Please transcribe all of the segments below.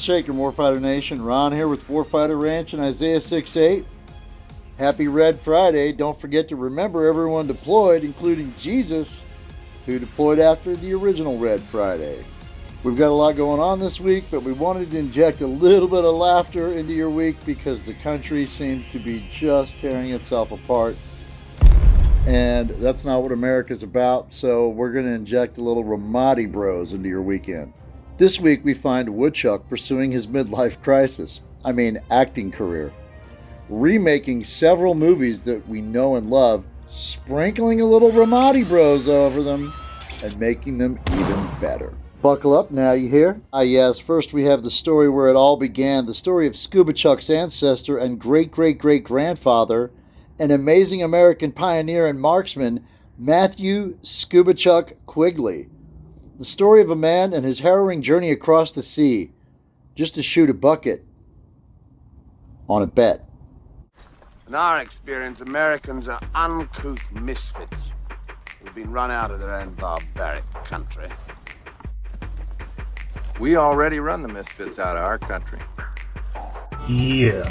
Shaker, Warfighter Nation. Ron here with Warfighter Ranch and Isaiah 6.8. Happy Red Friday. Don't forget to remember everyone deployed, including Jesus, who deployed after the original Red Friday. We've got a lot going on this week, but we wanted to inject a little bit of laughter into your week because the country seems to be just tearing itself apart. And that's not what America's about, so we're going to inject a little Ramadi Bros into your weekend. This week we find Woodchuck pursuing his midlife crisis, acting career, remaking several movies that we know and love, sprinkling a little Ramadi Bros over them, and making them even better. Buckle up now, you hear? Yes, first we have the story where it all began, the story of Scuba Chuck's ancestor and great-great-great-grandfather, an amazing American pioneer and marksman, Matthew Scuba Chuck Quigley. The story of a man and his harrowing journey across the sea, just to shoot a bucket on a bet. In our experience, Americans are uncouth misfits who've been run out of their own barbaric country. We already run the misfits out of our country. Yeah,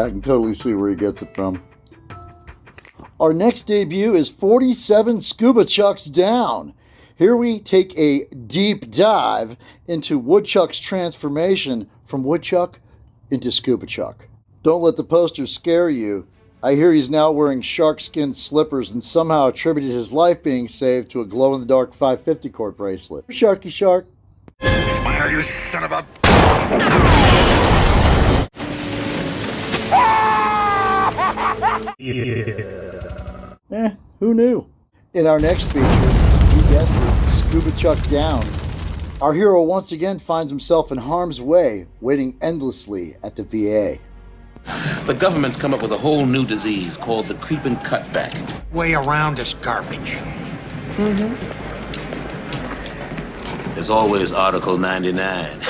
I can totally see where he gets it from. Our next debut is 47 Scuba Chucks Down. Here we take a deep dive into Woodchuck's transformation from Woodchuck into Scuba Chuck. Don't let the posters scare you. I hear he's now wearing shark-skin slippers and somehow attributed his life being saved to a glow-in-the-dark 550 cord bracelet. Sharky Shark. Fire, you son of a... Who knew? In our next feature, you guessed it, Scuba Chuck Down. Our hero once again finds himself in harm's way, waiting endlessly at the VA. The government's come up with a whole new disease called the creeping cutback. Way around this garbage. There's always Article 99.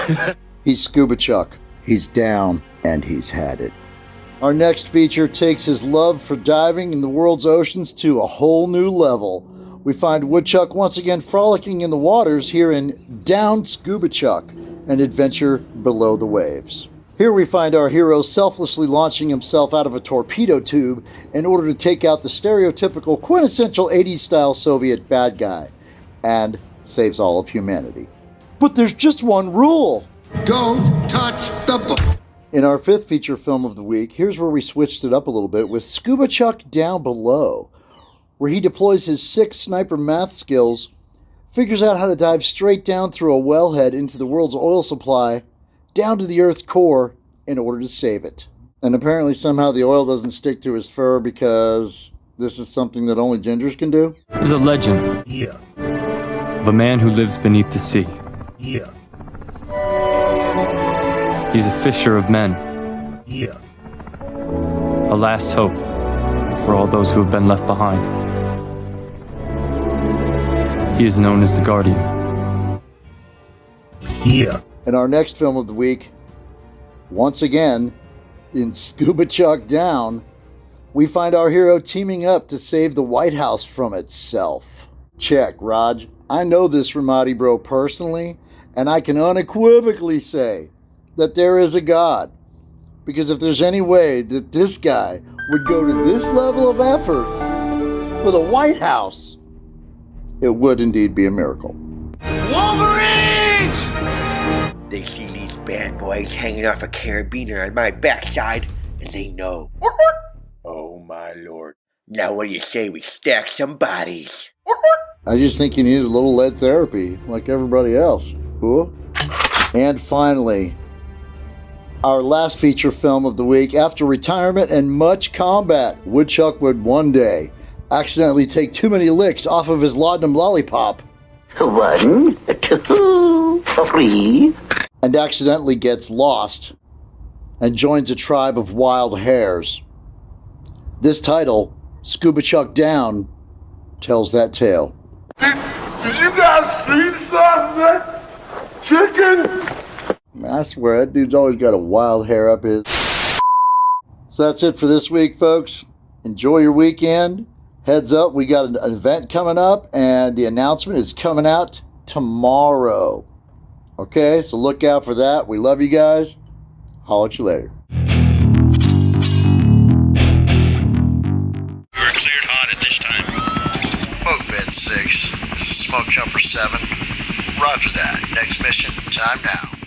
He's Scuba Chuck. He's down, and he's had it. Our next feature takes his love for diving in the world's oceans to a whole new level. We find Woodchuck once again frolicking in the waters here in Down Scuba Chuck, an adventure below the waves. Here we find our hero selflessly launching himself out of a torpedo tube in order to take out the stereotypical quintessential 80s style Soviet bad guy, and saves all of humanity. But there's just one rule! Don't touch the book! In our fifth feature film of the week, here's where we switched it up a little bit with Scuba Chuck Down Below, where he deploys his 6 sniper math skills, figures out how to dive straight down through a wellhead into the world's oil supply, down to the Earth's core, in order to save it. And apparently somehow the oil doesn't stick to his fur because this is something that only gingers can do? There's a legend of a man who lives beneath the sea. He's a fisher of men. A last hope for all those who have been left behind. He is known as the Guardian. In our next film of the week, once again, in Scuba Chuck Down, we find our hero teaming up to save the White House from itself. Check, Raj. I know this Ramadi Bro personally, and I can unequivocally say that there is a God. Because if there's any way that this guy would go to this level of effort for the White House, it would indeed be a miracle. Wolverines! They see these bad boys hanging off a carabiner on my backside, and they know. Oh my lord. Now what do you say we stack some bodies? I just think you need a little lead therapy, like everybody else. Cool? And finally, our last feature film of the week. After retirement and much combat, Woodchuck would one day accidentally take too many licks off of his laudanum lollipop. 1, 2, 3. And accidentally gets lost and joins a tribe of wild hares. This title, Scuba Chuck Down, tells that tale. Did you guys see something? Chicken? I swear, that dude's always got a wild hair up his... So that's it for this week, folks. Enjoy your weekend. Heads up, we got an event coming up, and the announcement is coming out tomorrow. Okay, so look out for that. We love you guys. Holler at you later. You're cleared hot at this time. Boat Vet 6. This is Smoke Jumper 7. Roger that. Next mission, time now.